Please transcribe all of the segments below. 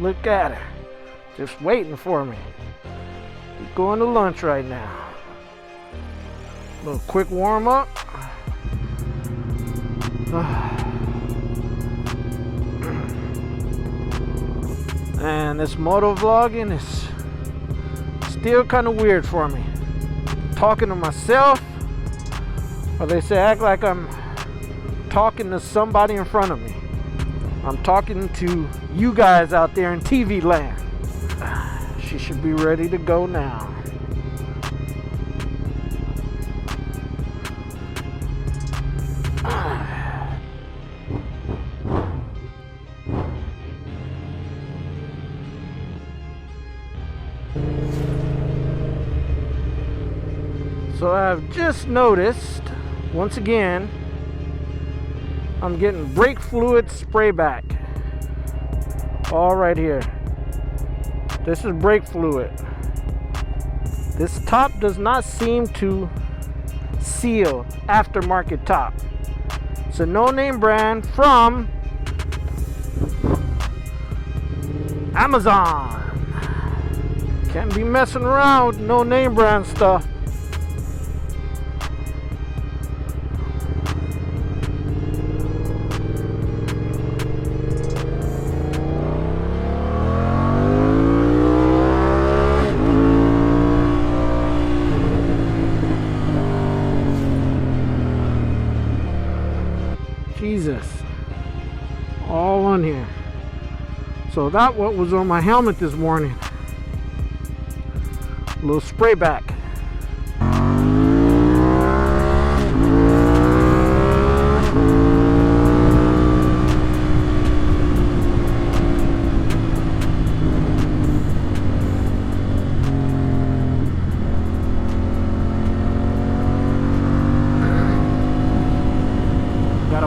Look at her. Just waiting for me. We're going to lunch right now. A little quick warm up. And this moto vlogging is still kind of weird for me. Talking to myself, or they say act like I'm talking to somebody in front of me. I'm talking to you guys out there in TV land. She should be ready to go now. So I've just noticed, once again, I'm getting brake fluid spray back. All right here. This is brake fluid. This top does not seem to seal, aftermarket top. It's a no-name brand from Amazon. Can't be messing around with no-name brand stuff. Jesus, all on here. So that what was on my helmet this morning. A little spray back.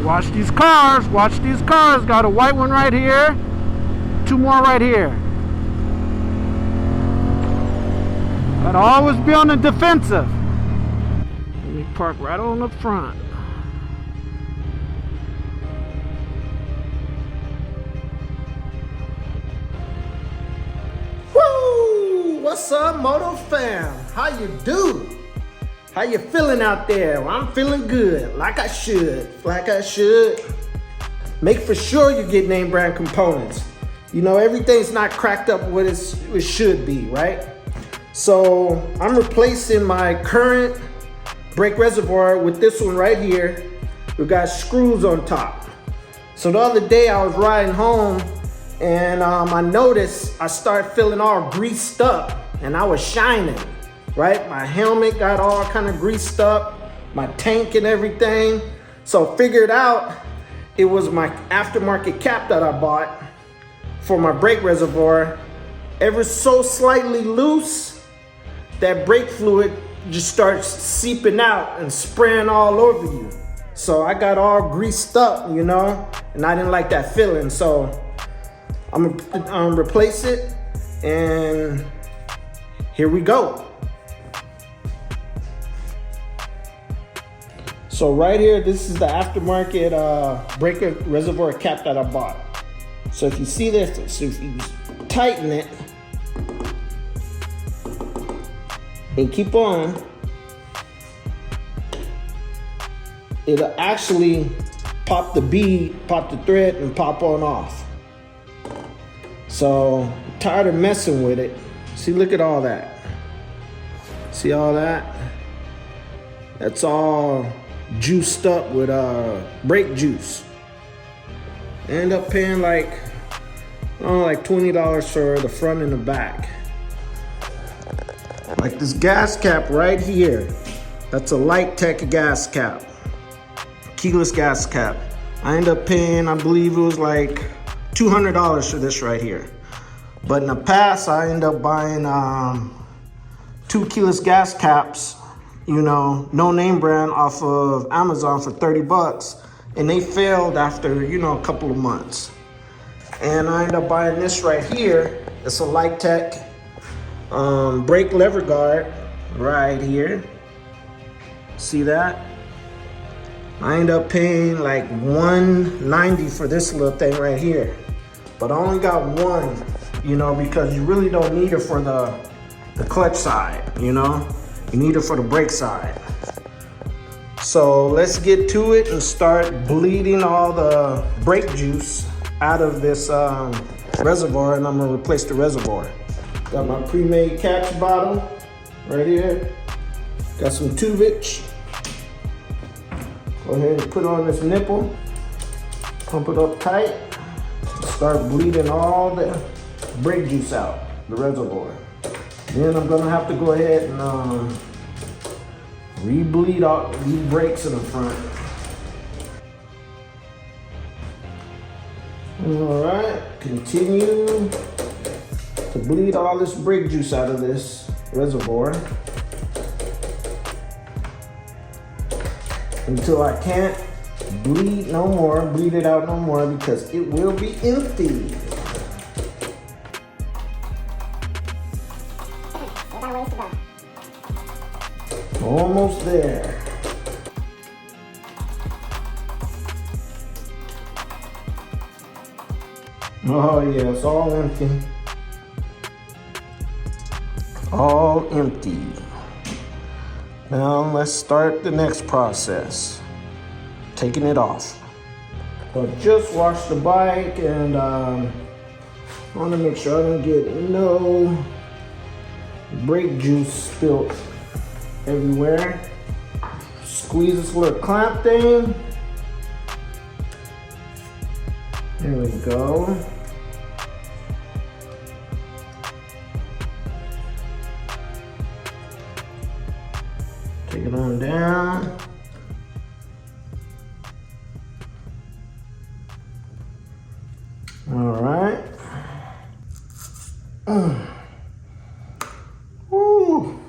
Watch these cars, watch these cars. Got a white one right here, 2 more right here. Gotta always be on the defensive. Let me park right on the front. Woo! What's up, Moto fam? How you do? How you feeling out there? Well, I'm feeling good, like I should. Make for sure you get name brand components. You know, everything's not cracked up what it should be, right? So I'm replacing my current brake reservoir with this one right here. We've got screws on top. So the other day I was riding home and I noticed I started feeling all greased up and I was shining. Right? My helmet got all kind of greased up, my tank and everything. So figured out it was my aftermarket cap that I bought for my brake reservoir. Ever so slightly loose, that brake fluid just starts seeping out and spraying all over you. So I got all greased up, you know, and I didn't like that feeling. So I'm gonna replace it, and here we go. So right here, this is the aftermarket brake reservoir cap that I bought. So if you see this, so if you tighten it and keep on, it'll actually pop the bead, pop the thread, and pop on off. So I'm tired of messing with it. See, look at all that. See all that? That's all juiced up with brake juice. I end up paying like $20 for the front and the back. Like this gas cap right here, that's a Light Tech gas cap, keyless gas cap. I end up paying, I believe it was like $200 for this right here. But in the past, I end up buying 2 keyless gas caps, you know, no name brand off of Amazon for 30 bucks. And they failed after, you know, a couple of months. And I ended up buying this right here. It's a Light Tech brake lever guard right here. See that? I ended up paying like $190 for this little thing right here. But I only got one you know, because you really don't need it for the clutch side, you know? You need it for the brake side. So let's get to it and start bleeding all the brake juice out of this reservoir, and I'm gonna replace the reservoir. Got my pre-made catch bottle right here. Got some tubage. Go ahead and put on this nipple. Pump it up tight. Start bleeding all the brake juice out the reservoir. Then I'm gonna have to go ahead and re-bleed all these brakes in the front. All right, continue to bleed all this brake juice out of this reservoir until I can't bleed it out no more, because it will be empty. Almost there. Oh yeah, it's all empty. All empty. Now let's start the next process. Taking it off. So just washed the bike, and I want to make sure I don't get no brake juice spilled everywhere. Squeeze this little clamp thing. There we go. Take it on down. All right. Woo.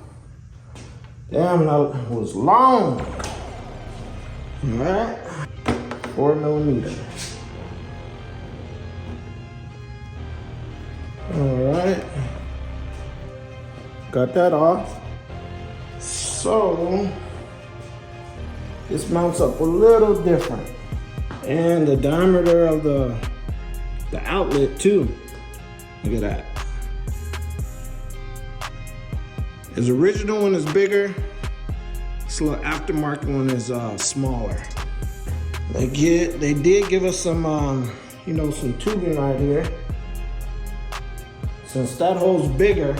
Damn, that was long. All right. 4 millimeters. All right. Got that off. So this mounts up a little different, and the diameter of the outlet too. Look at that. His original one is bigger. This little aftermarket one is smaller. They did give us some you know, some tubing right here. Since that hole's bigger,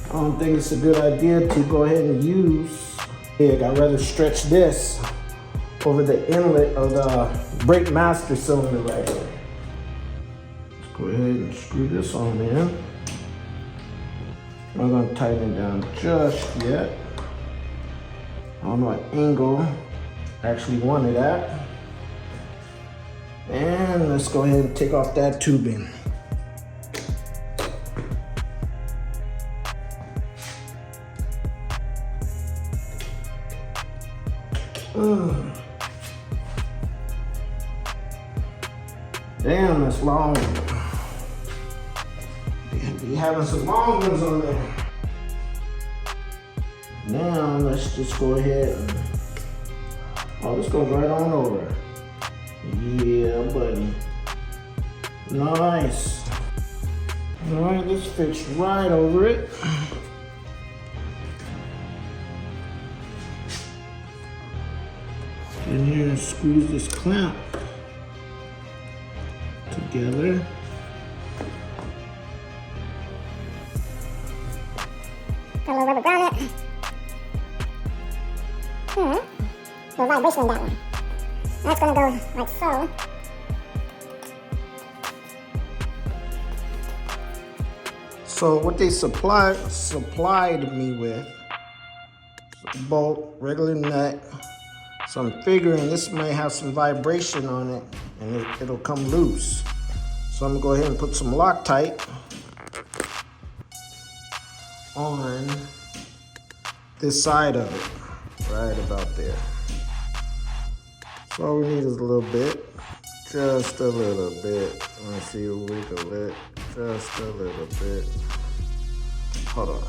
I don't think it's a good idea to go ahead and use it. I'd rather stretch this over the inlet of the brake master cylinder right here. Let's go ahead and screw this on in. I'm not gonna tighten it down just yet. I don't know what angle I actually want it at. And let's go ahead and take off that tubing. Damn, that's long. Be having some long ones on there. Now let's just go ahead and, oh, this goes right on over. Yeah, buddy. Nice. All right, this fits right over it. In here and squeeze this clamp together. Got a little rubber ground it. Little vibration in that one. That's gonna go like so. So what they supplied me with is a bolt, regular nut. So I'm figuring this may have some vibration on it, and it'll come loose. So I'm gonna go ahead and put some Loctite on this side of it, right about there. So all we need is a little bit, just a little bit. Let me see you wiggle it, just a little bit. Hold on.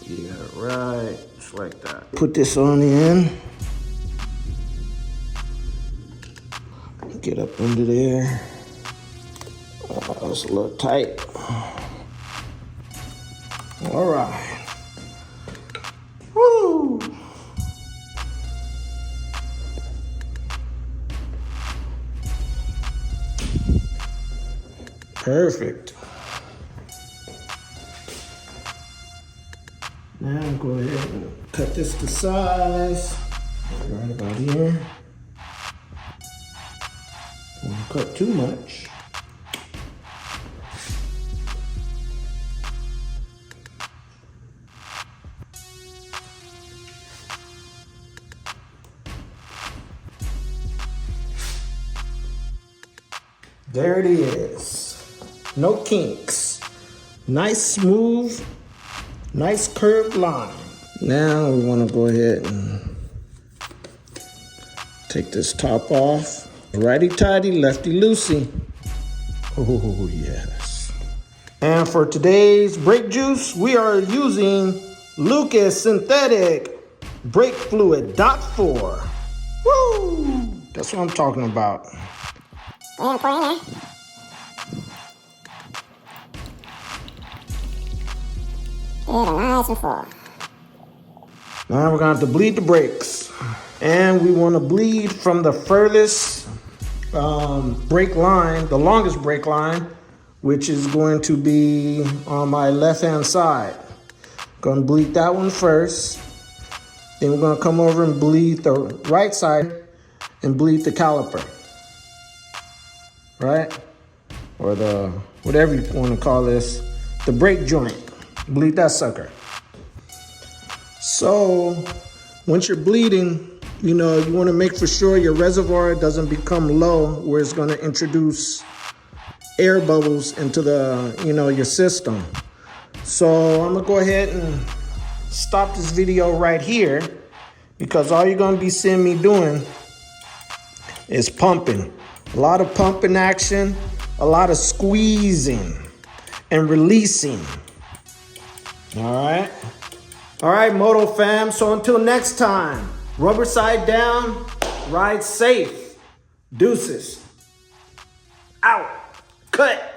Yeah, right, just like that. Put this on the end. Get up under there. That's a little tight. All right. Woo! Perfect. Now go ahead and cut this to size. Right about here. Don't cut too much. There it is. No kinks. Nice smooth, nice curved line. Now we want to go ahead and take this top off. Righty-tighty, lefty-loosey. Oh, yes. And for today's brake juice, we are using Lucas Synthetic Brake Fluid .4. Woo! That's what I'm talking about. And pour in there. Get it nice and full. Now we're going to have to bleed the brakes. And we want to bleed from the furthest brake line, the longest brake line, which is going to be on my left-hand side. Going to bleed that one first. Then we're going to come over and bleed the right side and bleed the caliper. Right? Or the, whatever you want to call this, the brake joint. Bleed that sucker. So, once you're bleeding, you know, you want to make for sure your reservoir doesn't become low where it's going to introduce air bubbles into the, you know, your system. So, I'm going to go ahead and stop this video right here because all you're going to be seeing me doing is pumping. A lot of pumping action, a lot of squeezing and releasing. All right. All right, Moto fam. So until next time, rubber side down, ride safe. Deuces. Out. Cut.